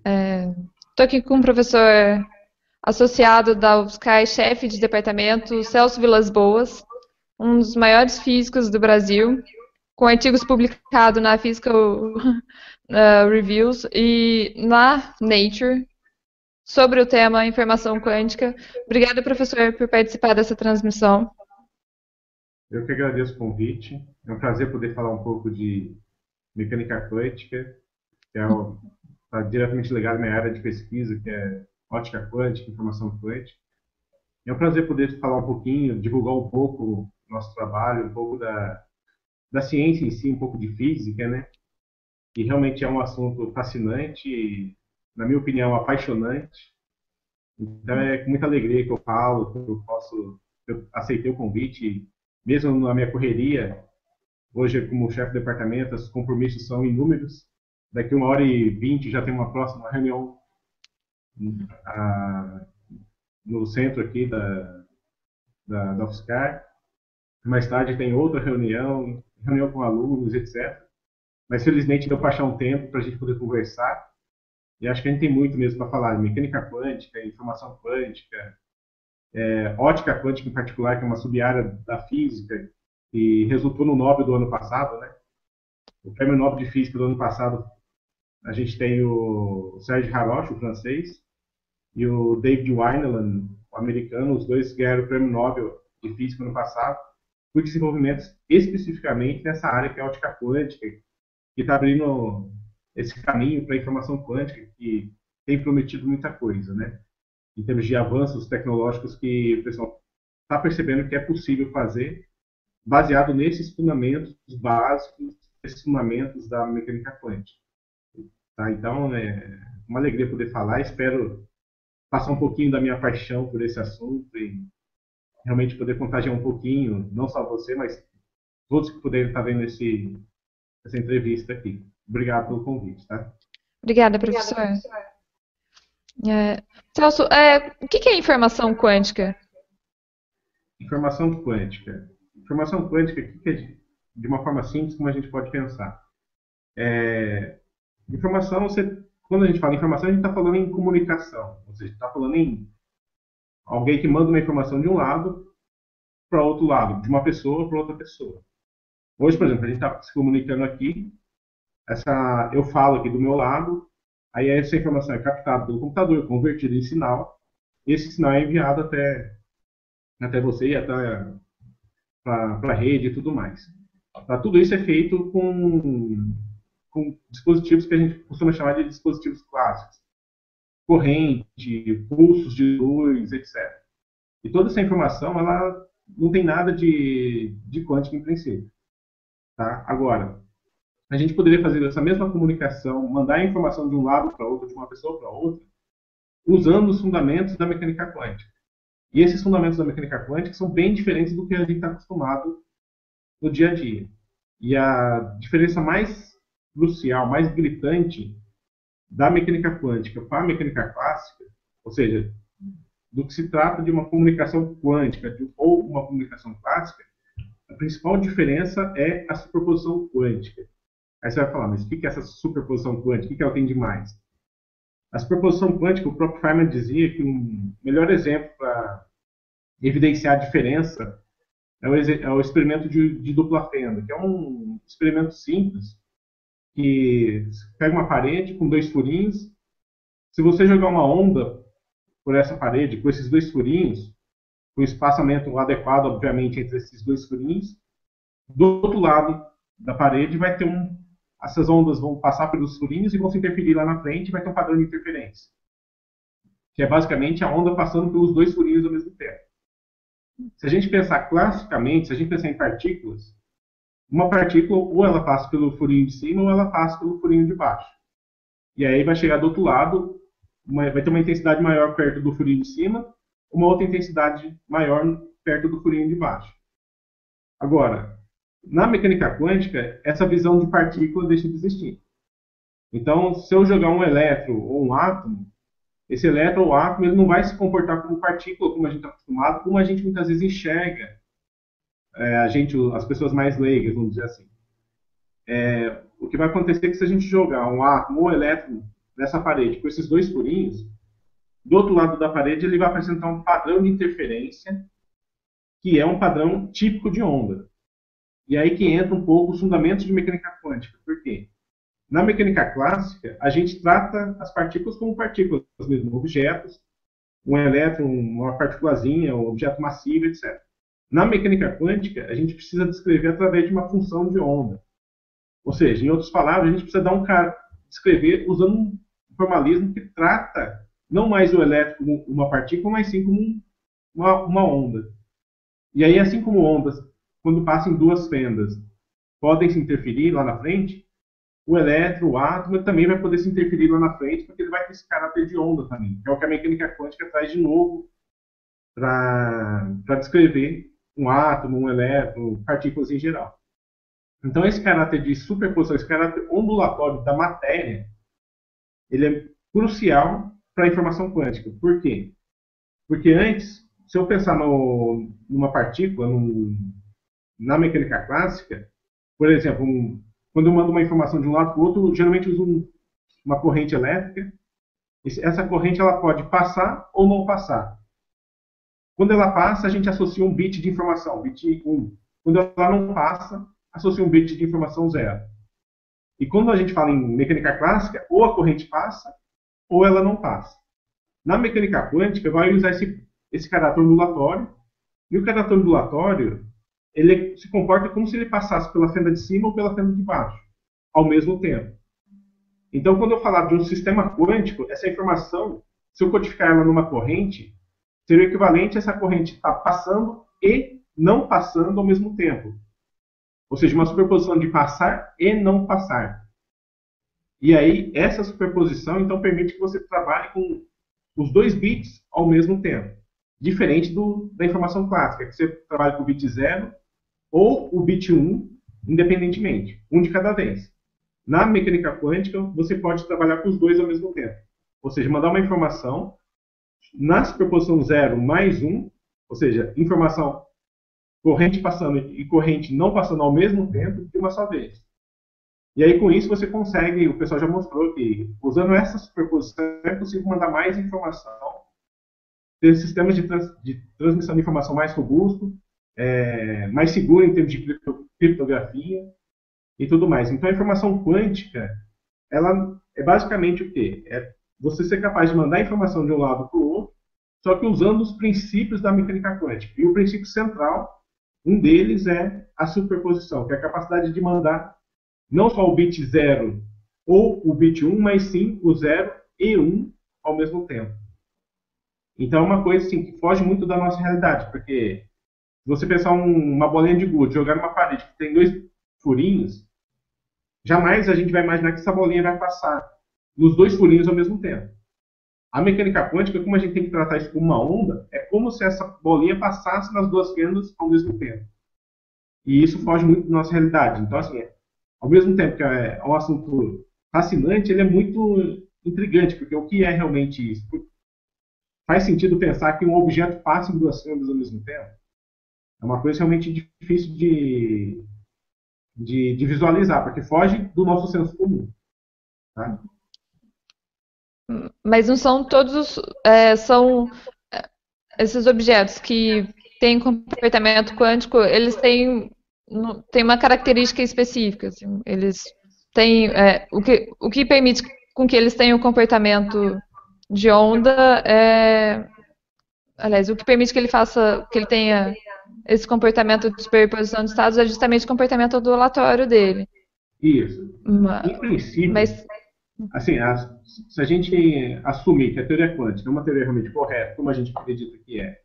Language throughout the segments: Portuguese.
Estou aqui com o professor associado da UFSCar, chefe de departamento, Celso Vilas Boas, um dos maiores físicos do Brasil, com artigos publicados na Physical Reviews e na Nature sobre o tema informação quântica. Obrigada, professor, por participar dessa transmissão. Eu que agradeço o convite. É um prazer poder falar um pouco de mecânica quântica, que está diretamente ligado à minha área de pesquisa, que é ótica quântica, informação quântica. É um prazer poder falar um pouquinho, divulgar um pouco o nosso trabalho, um pouco da ciência em si, um pouco de física, né? E realmente é um assunto fascinante e, na minha opinião, apaixonante. Então é com muita alegria que eu falo, que eu aceitei o convite, mesmo na minha correria. Hoje, como chefe de departamento, os compromissos são inúmeros. Daqui 1h20 já tem uma próxima reunião ah, no centro aqui da UFSCar. Mais tarde tem outra reunião, reunião com alunos, etc. Mas felizmente deu para achar um tempo para a gente poder conversar. E acho que a gente tem muito mesmo para falar de mecânica quântica, informação quântica, ótica quântica em particular, que é uma sub-área da física, que resultou no Nobel do ano passado, né? O prêmio Nobel de Física do ano passado, a gente tem o Serge Haroche, o francês, e o David Wineland, o americano. Os dois ganharam o prêmio Nobel de Física no ano passado, por desenvolvimentos especificamente nessa área que é a ótica quântica, que está abrindo esse caminho para a informação quântica, que tem prometido muita coisa, né? Em termos de avanços tecnológicos que o pessoal está percebendo que é possível fazer, baseado nesses fundamentos básicos, esses fundamentos da mecânica quântica. Tá? Então, é uma alegria poder falar. Espero passar um pouquinho da minha paixão por esse assunto e realmente poder contagiar um pouquinho, não só você, mas todos que puderem estar vendo essa entrevista aqui. Obrigado pelo convite, tá? Obrigada, professor. Celso, o que é informação quântica? Informação quântica. Informação quântica, o que é de uma forma simples, como a gente pode pensar? Informação, quando a gente fala em informação, a gente está falando em comunicação. Ou seja, está falando em alguém que manda uma informação de um lado para outro lado, de uma pessoa para outra pessoa. Hoje, por exemplo, a gente está se comunicando aqui, eu falo aqui do meu lado, aí essa informação é captada pelo computador, convertida em sinal, e esse sinal é enviado até você e até para a rede e tudo mais. Tá, tudo isso é feito com dispositivos que a gente costuma chamar de dispositivos clássicos. Corrente, pulsos de luz, etc. E toda essa informação, ela não tem nada de quântico em princípio. Tá? Agora, a gente poderia fazer essa mesma comunicação, mandar a informação de um lado para outro, de uma pessoa para outra, usando os fundamentos da mecânica quântica. E esses fundamentos da mecânica quântica são bem diferentes do que a gente está acostumado no dia a dia. E a diferença mais crucial, mais gritante da mecânica quântica para a mecânica clássica, ou seja, do que se trata de uma comunicação quântica ou uma comunicação clássica, a principal diferença é a superposição quântica. Aí você vai falar, mas o que é essa superposição quântica? O que ela tem de mais? A superposição quântica, o próprio Feynman dizia que um melhor exemplo para evidenciar a diferença é o experimento de dupla fenda, que é um experimento simples, que pega uma parede com dois furinhos. Se você jogar uma onda por essa parede, com esses dois furinhos, com o espaçamento adequado, obviamente, entre esses dois furinhos, do outro lado da parede vai ter essas ondas vão passar pelos furinhos e vão se interferir lá na frente e vai ter um padrão de interferência, que é basicamente a onda passando pelos dois furinhos ao mesmo tempo. Se a gente pensar classicamente, se a gente pensar em partículas, uma partícula ou ela passa pelo furinho de cima ou ela passa pelo furinho de baixo. E aí vai chegar do outro lado, vai ter uma intensidade maior perto do furinho de cima, uma outra intensidade maior perto do furinho de baixo. Agora, na mecânica quântica, essa visão de partícula deixa de existir. Então, se eu jogar um elétron ou um átomo, esse elétron ou átomo ele não vai se comportar como partícula, como a gente está acostumado, como a gente muitas vezes enxerga as pessoas mais leigas, vamos dizer assim. O que vai acontecer é que se a gente jogar um átomo ou elétron nessa parede com esses dois furinhos, do outro lado da parede ele vai apresentar um padrão de interferência, que é um padrão típico de onda. E aí que entra um pouco os fundamentos de mecânica quântica. Por quê? Na mecânica clássica, a gente trata as partículas como partículas mesmo, objetos, um elétron, uma partículazinha, um objeto massivo, etc. Na mecânica quântica, a gente precisa descrever através de uma função de onda. Ou seja, em outras palavras, a gente precisa descrever usando um formalismo que trata não mais o elétron como uma partícula, mas sim como uma onda. E aí, assim como ondas, quando passam em duas fendas, podem se interferir lá na frente, o elétron, o átomo, também vai poder se interferir lá na frente, porque ele vai ter esse caráter de onda também, que é o que a mecânica quântica traz de novo para descrever um átomo, um elétron, partículas em geral. Então, esse caráter de superposição, esse caráter ondulatório da matéria, ele é crucial para a informação quântica. Por quê? Porque antes, se eu pensar numa partícula, na mecânica clássica, por exemplo, quando eu mando uma informação de um lado para o outro, geralmente uso uma corrente elétrica. Essa corrente ela pode passar ou não passar. Quando ela passa, a gente associa um bit de informação, bit 1. Quando ela não passa, associa um bit de informação 0. E quando a gente fala em mecânica clássica, ou a corrente passa, ou ela não passa. Na mecânica quântica, vai usar esse caráter ondulatório, e o caráter ondulatório ele se comporta como se ele passasse pela fenda de cima ou pela fenda de baixo, ao mesmo tempo. Então, quando eu falar de um sistema quântico, essa informação, se eu codificar ela numa corrente, seria o equivalente a essa corrente estar passando e não passando ao mesmo tempo. Ou seja, uma superposição de passar e não passar. E aí, essa superposição, então, permite que você trabalhe com os dois bits ao mesmo tempo. Diferente da informação clássica, que você trabalha com o bit 0 ou o bit 1, independentemente, um de cada vez. Na mecânica quântica, você pode trabalhar com os dois ao mesmo tempo. Ou seja, mandar uma informação na superposição 0 mais 1, ou seja, informação corrente passando e corrente não passando ao mesmo tempo de uma só vez. E aí, com isso, você consegue, o pessoal já mostrou que, usando essa superposição, é possível mandar mais informação, ter sistemas de transmissão de informação mais robusto, mais seguro em termos de criptografia e tudo mais. Então, a informação quântica, ela é basicamente o quê? É você ser capaz de mandar informação de um lado para o outro, só que usando os princípios da mecânica quântica. E o princípio central, um deles é a superposição, que é a capacidade de mandar não só o bit 0 ou o bit 1, mas sim o 0 e 1 ao mesmo tempo. Então é uma coisa assim, que foge muito da nossa realidade, porque se você pensar uma bolinha de gude, jogar numa parede que tem dois furinhos, jamais a gente vai imaginar que essa bolinha vai passar nos dois furinhos ao mesmo tempo. A mecânica quântica, como a gente tem que tratar isso como uma onda, é como se essa bolinha passasse nas duas fendas ao mesmo tempo. E isso foge muito da nossa realidade. Então, assim, ao mesmo tempo que é um assunto fascinante, ele é muito intrigante, porque o que é realmente isso? Faz sentido pensar que um objeto passe em duas fendas ao mesmo tempo? É uma coisa realmente difícil de visualizar, porque foge do nosso senso comum. Tá? Mas não são todos, são esses objetos que têm comportamento quântico, eles têm uma característica específica. Assim, eles têm o que permite com que eles tenham um comportamento de onda aliás, o que permite que ele tenha esse comportamento de superposição de estados é justamente o comportamento ondulatório dele. Isso. Em princípio, assim, se a gente assumir que a teoria quântica é uma teoria realmente correta, como a gente acredita que é,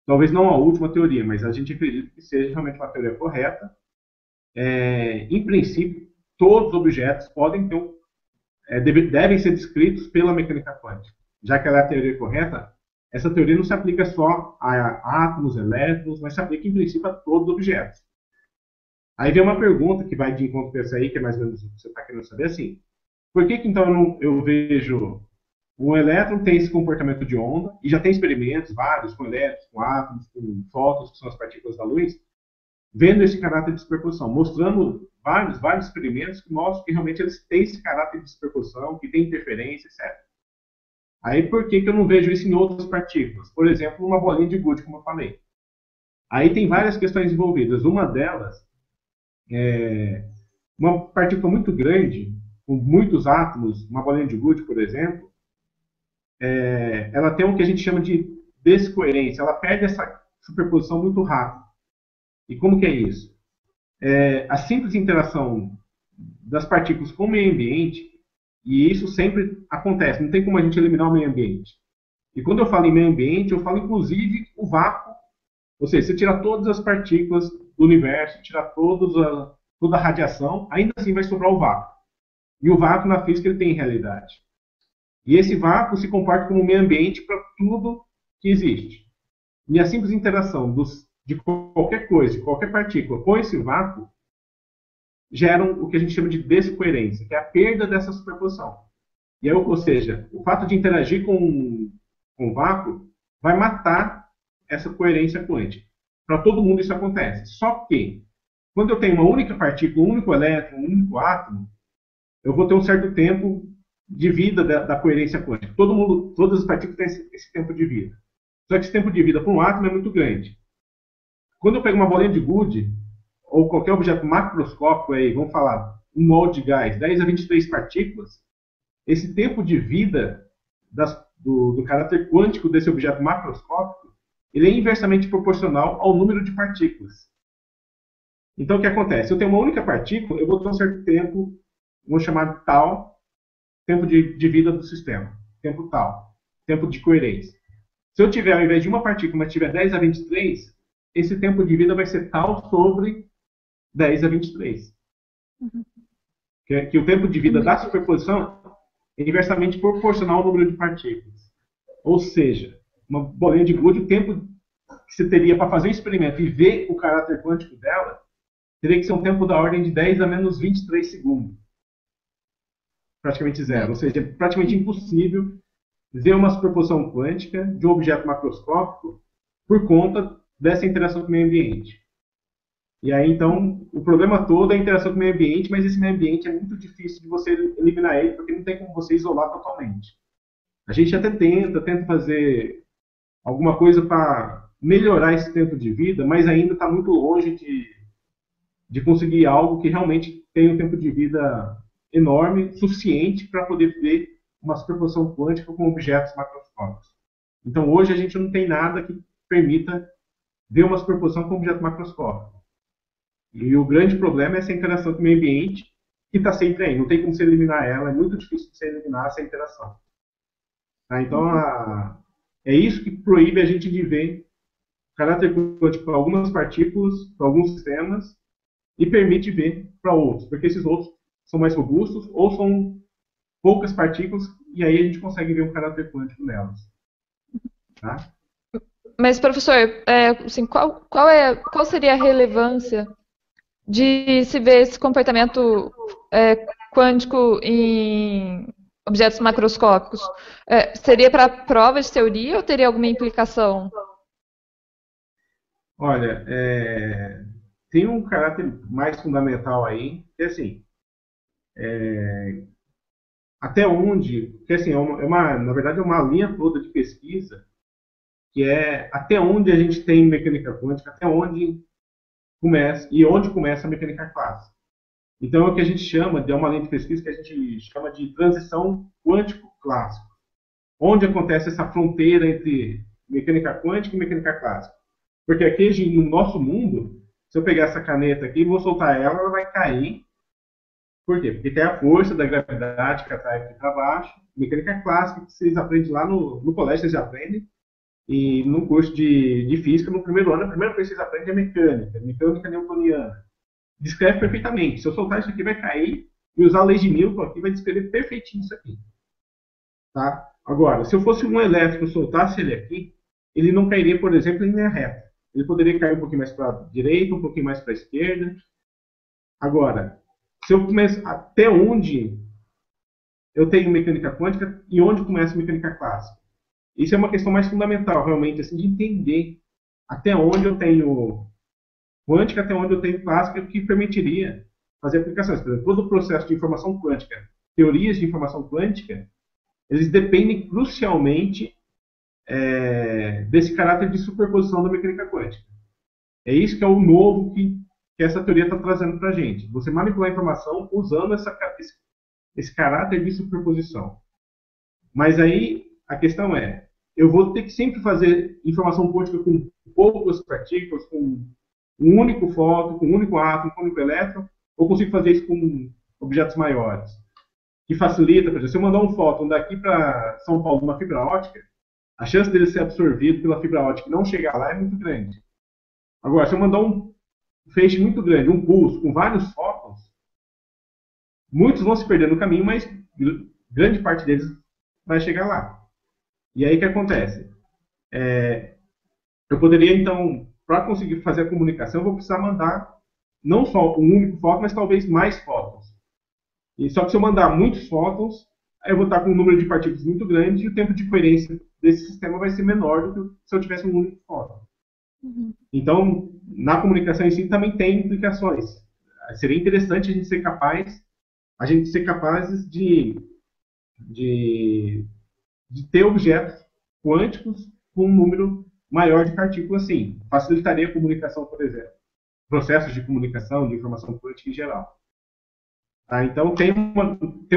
talvez não a última teoria, mas a gente acredita que seja realmente uma teoria correta, em princípio, todos os objetos podem devem ser descritos pela mecânica quântica. Já que ela é a teoria correta, essa teoria não se aplica só a átomos, elétrons, mas se aplica, em princípio, a todos os objetos. Aí vem uma pergunta que vai de encontro com essa aí, que é mais ou menos o que você está querendo saber, assim, por que então eu vejo o elétron tem esse comportamento de onda, e já tem experimentos vários com elétrons, com átomos, com fótons, que são as partículas da luz, vendo esse caráter de superposição, mostrando vários experimentos que mostram que realmente eles têm esse caráter de superposição, que tem interferência, etc. Aí por que eu não vejo isso em outras partículas? Por exemplo, uma bolinha de gude, como eu falei. Aí tem várias questões envolvidas. Uma delas, uma partícula muito grande, com muitos átomos, uma bolinha de gude, por exemplo, ela tem o que a gente chama de descoerência. Ela perde essa superposição muito rápido. E como que é isso? A simples interação das partículas com o meio ambiente, e isso sempre acontece, não tem como a gente eliminar o meio ambiente. E quando eu falo em meio ambiente, eu falo inclusive o vácuo, ou seja, se tirar todas as partículas do universo, tirar toda a radiação, ainda assim vai sobrar o vácuo. E o vácuo na física ele tem realidade. E esse vácuo se comporta como meio ambiente para tudo que existe. E a simples interação de qualquer coisa, de qualquer partícula com esse vácuo, geram o que a gente chama de descoerência, que é a perda dessa superposição. E aí, ou seja, o fato de interagir com o vácuo vai matar essa coerência quântica. Para todo mundo isso acontece. Só que, quando eu tenho uma única partícula, um único elétron, um único átomo, eu vou ter um certo tempo de vida da coerência quântica. Todas as partículas têm esse tempo de vida. Só que esse tempo de vida para um átomo é muito grande. Quando eu pego uma bolinha de gude, ou qualquer objeto macroscópico, aí, vamos falar, um mol de gás, 10 a 23 partículas, esse tempo de vida do caráter quântico desse objeto macroscópico, ele é inversamente proporcional ao número de partículas. Então, o que acontece? Se eu tenho uma única partícula, eu vou ter um certo tempo, vamos chamar de tal, tempo de vida do sistema. Tempo tal. Tempo de coerência. Se eu tiver, ao invés de uma partícula, mas tiver 10 a 23, esse tempo de vida vai ser tal sobre 10 a 23. Que o tempo de vida da superposição é inversamente proporcional ao número de partículas. Ou seja, uma bolinha de gude, o tempo que você teria para fazer um experimento e ver o caráter quântico dela, teria que ser um tempo da ordem de 10 a menos 23 segundos. Praticamente zero. Ou seja, é praticamente impossível ver uma superposição quântica de um objeto macroscópico por conta dessa interação com o meio ambiente. E aí, então, o problema todo é a interação com o meio ambiente, mas esse meio ambiente é muito difícil de você eliminar ele, porque não tem como você isolar totalmente. A gente até tenta fazer alguma coisa para melhorar esse tempo de vida, mas ainda está muito longe de conseguir algo que realmente tenha um tempo de vida enorme, suficiente para poder ver uma superposição quântica com objetos macroscópicos. Então, hoje a gente não tem nada que permita ver uma superposição com objeto macroscópico. E o grande problema é essa interação com o meio ambiente, que está sempre aí. Não tem como você eliminar ela, é muito difícil de você eliminar essa interação. Tá? Então, é isso que proíbe a gente de ver caráter quântico para algumas partículas, para alguns sistemas, e permite ver para outros, porque esses outros são mais robustos ou são poucas partículas, e aí a gente consegue ver um caráter quântico nelas. Tá? Mas, professor, assim, qual seria a relevância de se ver esse comportamento quântico em objetos macroscópicos? Seria para prova de teoria ou teria alguma implicação? Olha, tem um caráter mais fundamental aí, que assim, até onde, que assim, na verdade é uma linha toda de pesquisa, que é até onde a gente tem mecânica quântica, até onde começa, e onde começa a mecânica clássica. Então, é o que a gente chama, é uma linha de pesquisa que a gente chama de transição quântico-clássico. Onde acontece essa fronteira entre mecânica quântica e mecânica clássica. Porque aqui, no nosso mundo, se eu pegar essa caneta aqui e vou soltar ela, ela vai cair. Por quê? Porque tem a força da gravidade que atrai aqui para baixo. Mecânica clássica, que vocês aprendem lá no colégio, vocês já aprendem. E no curso de física, no primeiro ano, a primeira coisa que vocês aprendem é mecânica newtoniana. Descreve perfeitamente. Se eu soltar isso aqui, vai cair, e usar a lei de Newton aqui vai descrever perfeitinho isso aqui. Tá? Agora, se eu fosse um elétron e soltasse ele aqui, ele não cairia, por exemplo, em linha reta. Ele poderia cair um pouquinho mais para a direita, um pouquinho mais para a esquerda. Agora, se eu começo até onde eu tenho mecânica quântica e onde começa a mecânica clássica? Isso é uma questão mais fundamental, realmente, assim, de entender até onde eu tenho quântica até onde eu tenho clássica que permitiria fazer aplicações. Por exemplo, todo o processo de informação quântica, teorias de informação quântica, eles dependem crucialmente desse caráter de superposição da mecânica quântica. É isso que é o novo que essa teoria está trazendo para a gente. Você manipular a informação usando esse caráter de superposição. Mas aí a questão é, eu vou ter que sempre fazer informação quântica com poucas partículas, com um único fóton, com um único átomo, com um único elétron, ou consigo fazer isso com objetos maiores? Que facilita, por exemplo, se eu mandar um fóton daqui para São Paulo numa fibra ótica, a chance dele ser absorvido pela fibra ótica e não chegar lá é muito grande. Agora, se eu mandar um feixe muito grande, um pulso com vários fótons, muitos vão se perder no caminho, mas grande parte deles vai chegar lá. E aí o que acontece? Eu poderia, então, para conseguir fazer a comunicação, eu vou precisar mandar não só um único fóton, mas talvez mais fótons. E só que se eu mandar muitos fótons, eu vou estar com um número de partículas muito grande e o tempo de coerência desse sistema vai ser menor do que se eu tivesse um único fóton. Uhum. Então, na comunicação em si também tem implicações. Seria interessante a gente ser capazes de ter objetos quânticos com um número maior de partículas, sim. Facilitaria a comunicação, por exemplo. Processos de comunicação, de informação quântica em geral. Então, tem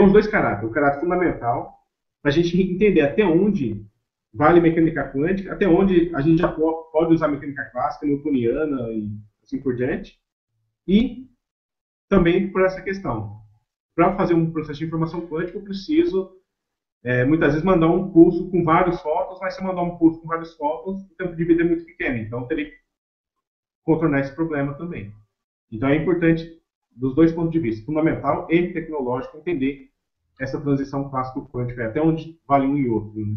os dois caráteres. O caráter fundamental, para a gente entender até onde vale mecânica quântica, até onde a gente já pode usar mecânica clássica, newtoniana e assim por diante. E também por essa questão. Para fazer um processo de informação quântica, eu preciso, muitas vezes, mandar um pulso com vários fótons, mas se eu mandar um pulso com vários fótons, o tempo de vida é muito pequeno. Então, eu teria que contornar esse problema também. Então, é importante, dos dois pontos de vista, fundamental e tecnológico, entender essa transição clássico-quântica, até onde vale um e outro. Né?